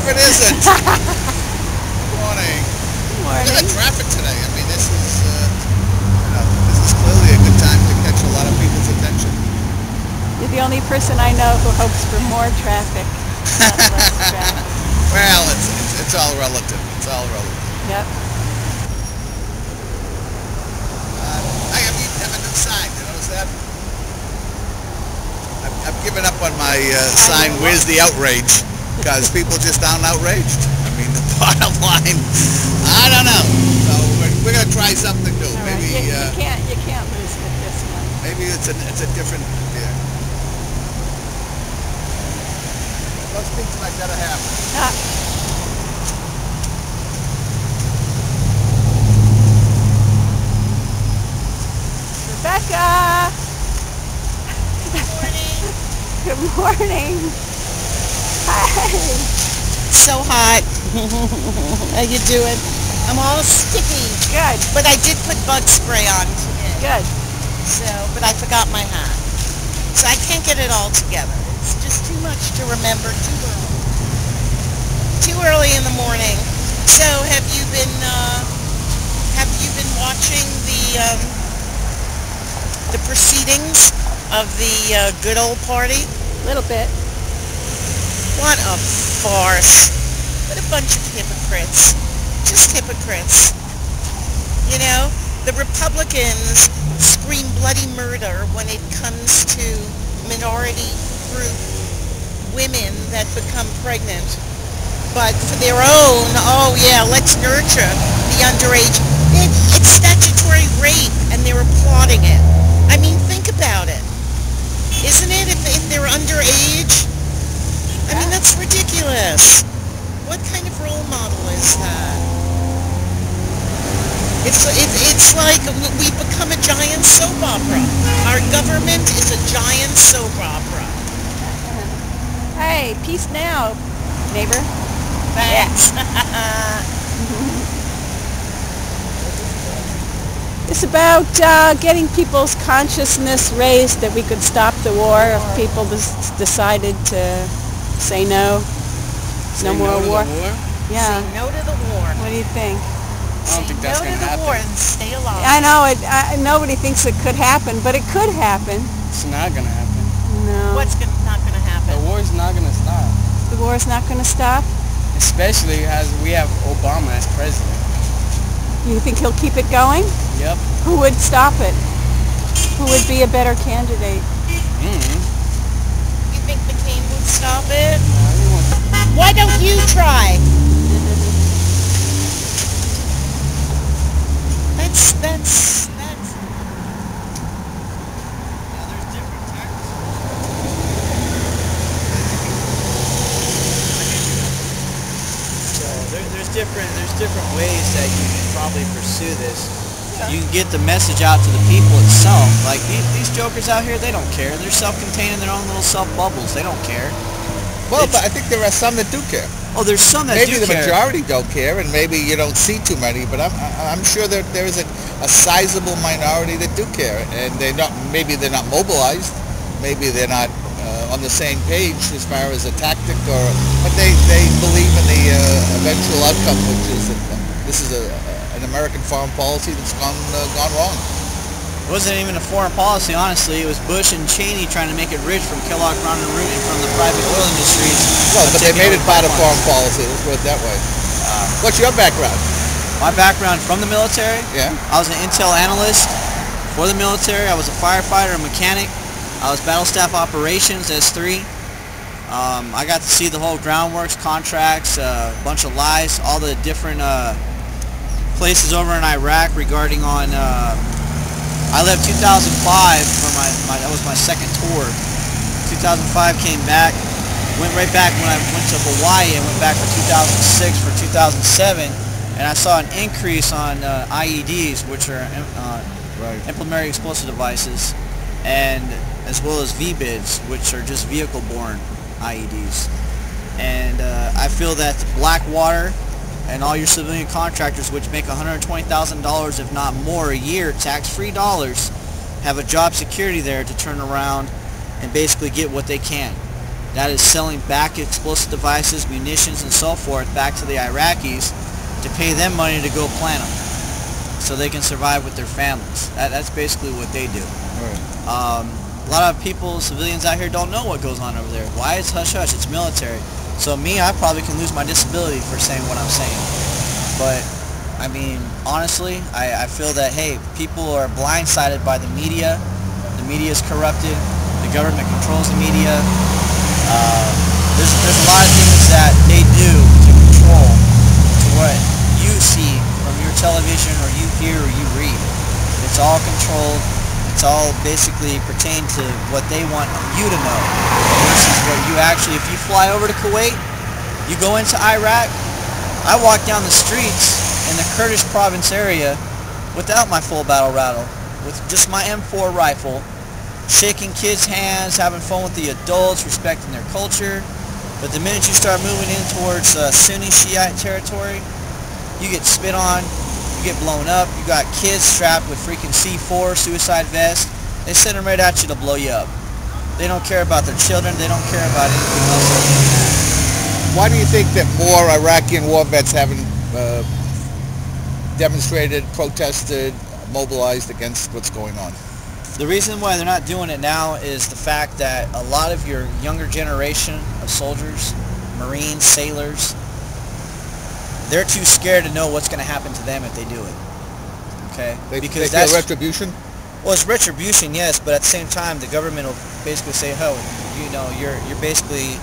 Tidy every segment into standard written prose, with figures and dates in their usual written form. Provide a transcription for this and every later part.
if it isn't. Good morning. Good morning. Look at the traffic today. I mean, this is clearly a good time to catch a lot of people's attention. You're the only person I know who hopes for more traffic, not less traffic. Well, it's all relative. It's all relative. Yep. I have a new sign. You notice that? I've given up on my sign, "Where's the outrage?" Because people just aren't outraged. I mean, the bottom line, I don't know. So we're going to try something new. All right. Maybe You can't lose with this one. maybe it's a different. Yeah. Those things like that are happening. Ah. Rebecca! Good morning. Hi. So hot. How you doing? I'm all sticky. Good. But I did put bug spray on today. Good. So, but I forgot my hat. So I can't get it all together. It's just too much to remember. Too early in the morning. So have you been watching the proceedings of the good old party? A little bit. What a farce. What a bunch of hypocrites. Just hypocrites. You know, the Republicans scream bloody murder when it comes to minority group women that become pregnant. But for their own, oh yeah, let's nurture the underage. It's statutory rape and they're applauding it. I mean, think about it. Isn't it, if they're underage? I mean, that's ridiculous. What kind of role model is that? It's like we've become a giant soap opera. Our government is a giant soap opera. Hey, peace now, neighbor. Thanks. It's about getting people's consciousness raised that we could stop the war if people decided to say no. No more war. Yeah. Say no to the war. What do you think? I don't think that's going to happen. No to the war and stay alive. I know nobody thinks it could happen, but it could happen. It's not going to happen. No. What's not going to happen? The war's not going to stop. The war's not going to stop? Especially as we have Obama as president. You think he'll keep it going? Yep. Who would stop it? Who would be a better candidate? You think McCain would stop it? Why don't you try? That's. Yeah, there's different tactics. So there's different ways that you can probably pursue this. You can get the message out to the people itself. Like these jokers out here, they don't care. They're self-contained in their own little self-bubbles. They don't care. Well, but I think there are some that do care. Oh, there's some that Maybe do the care. majority don't care, and maybe you don't see too many. But I'm sure that there is a sizable minority that do care, and maybe they're not mobilized, maybe they're not on the same page as far as a tactic, but they believe in the eventual outcome, which is that this is an American foreign policy that's gone wrong. It wasn't even a foreign policy, honestly. It was Bush and Cheney trying to make it rich from Kellogg, Brown & Root and from the private oil industries. Well, but they made it part of foreign policy. Let's put it that way. What's your background? My background from the military? Yeah. I was an intel analyst for the military. I was a firefighter, a mechanic. I was battle staff operations, S3. I got to see the whole groundworks, contracts, a bunch of lies, all the different places over in Iraq regarding on... I left 2005 for that was my second tour. 2005 came back, went right back when I went to Hawaii and went back for 2006 for 2007, and I saw an increase on IEDs, which are implementary explosive devices, and as well as VBIDs, which are just vehicle-borne IEDs. And I feel that the Blackwater and all your civilian contractors, which make $120,000 if not more a year, tax-free dollars, have a job security there to turn around and basically get what they can. that is selling back explosive devices, munitions, and so forth back to the Iraqis to pay them money to go plant them so they can survive with their families. That's basically what they do. Right. A lot of people, civilians out here, don't know what goes on over there. Why? It's hush-hush. It's military. So me, I probably can lose my disability for saying what I'm saying. But, I mean, honestly, I feel that, hey, people are blindsided by the media. The media is corrupted. The government controls the media. There's a lot of things that they do to control to what you see from your television or you hear or you read. It's all controlled. It's all basically pertain to what they want you to know versus what you actually, if you fly over to Kuwait, you go into Iraq, I walk down the streets in the Kurdish province area without my full battle rattle, with just my M4 rifle, shaking kids' hands, having fun with the adults, respecting their culture. But the minute you start moving in towards Sunni Shiite territory, you get spit on, you get blown up, you got kids strapped with freaking C4 suicide vests. They send them right at you to blow you up. They don't care about their children, they don't care about anything else other than that. Why do you think that more Iraqi war vets haven't demonstrated, protested, mobilized against what's going on? The reason why they're not doing it now is the fact that a lot of your younger generation of soldiers, Marines, sailors, they're too scared to know what's going to happen to them if they do it. Okay? They Because feel that's retribution? well, it's retribution, yes, but at the same time, the government will basically say, "Oh, you know, you're basically."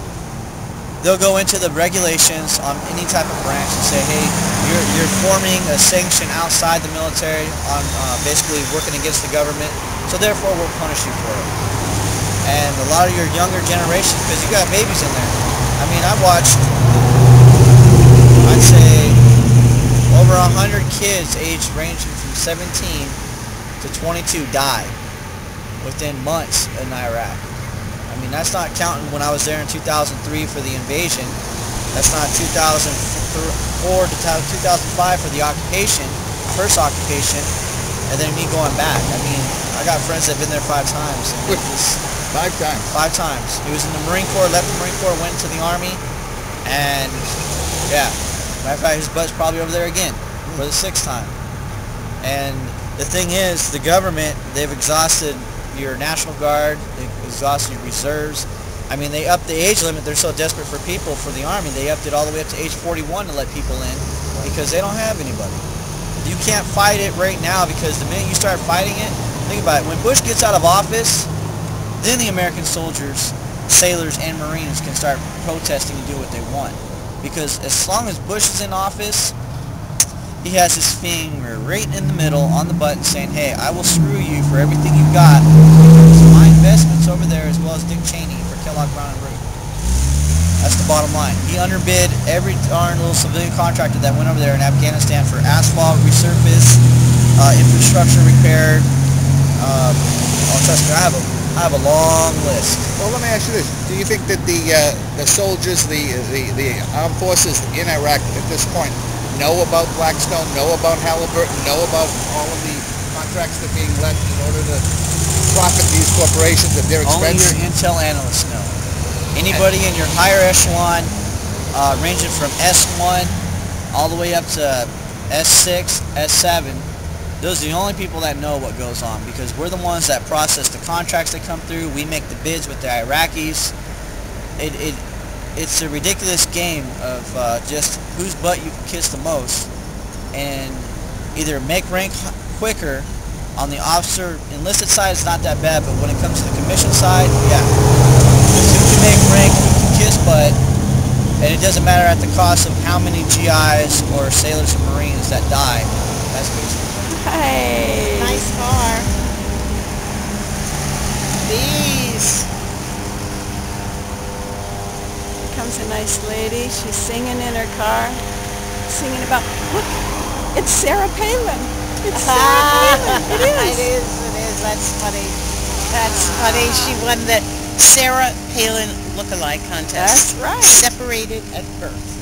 They'll go into the regulations on any type of branch and say, "Hey, you're forming a sanction outside the military on basically working against the government, so therefore we'll punish you for it." And a lot of your younger generations, because you got babies in there. I mean, I watched, I'd say, over 100 kids aged ranging from 17 to 22 die within months in Iraq. I mean, that's not counting when I was there in 2003 for the invasion. That's not 2004 to 2005 for the occupation, first occupation, and then me going back. I mean, I got friends that have been there 5 times. And just, 5 times? 5 times. He was in the Marine Corps, left the Marine Corps, went to the Army, and yeah. Matter of fact, his butt's probably over there again for the 6th time. And the thing is, the government, they've exhausted your National Guard, they've exhausted your reserves. I mean, they upped the age limit. They're so desperate for people for the Army, they upped it all the way up to age 41 to let people in because they don't have anybody. You can't fight it right now because the minute you start fighting it, think about it, when Bush gets out of office, then the American soldiers, sailors, and Marines can start protesting and do what they want. Because as long as Bush is in office, he has his finger right in the middle on the button saying, "Hey, I will screw you for everything you got because my investments over there as well as Dick Cheney for Kellogg Brown and Root." That's the bottom line. He underbid every darn little civilian contractor that went over there in Afghanistan for asphalt, resurface, infrastructure repair. Trust me, I have a long list. Well, let me ask you this. Do you think that the soldiers, the armed forces in Iraq at this point know about Blackstone, know about Halliburton, know about all of the contracts that are being let in order to profit these corporations at their expense? Only your intel analysts know. Anybody in your higher echelon, ranging from S1 all the way up to S6, S7, those are the only people that know what goes on because we're the ones that process the contracts that come through. We make the bids with the Iraqis. It's a ridiculous game of just whose butt you can kiss the most and either make rank quicker. On the officer enlisted side, it's not that bad, but when it comes to the commission side, yeah. Who can make rank, who can kiss butt, and it doesn't matter at the cost of how many GIs or sailors or Marines that die. That's basically. Hey. Nice car. These. Comes a nice lady. She's singing in her car. Singing about, look, it's Sarah Palin. It's Sarah Palin. It is. It is. That's funny. That's funny. She won the Sarah Palin look-alike contest. That's right. Separated at birth.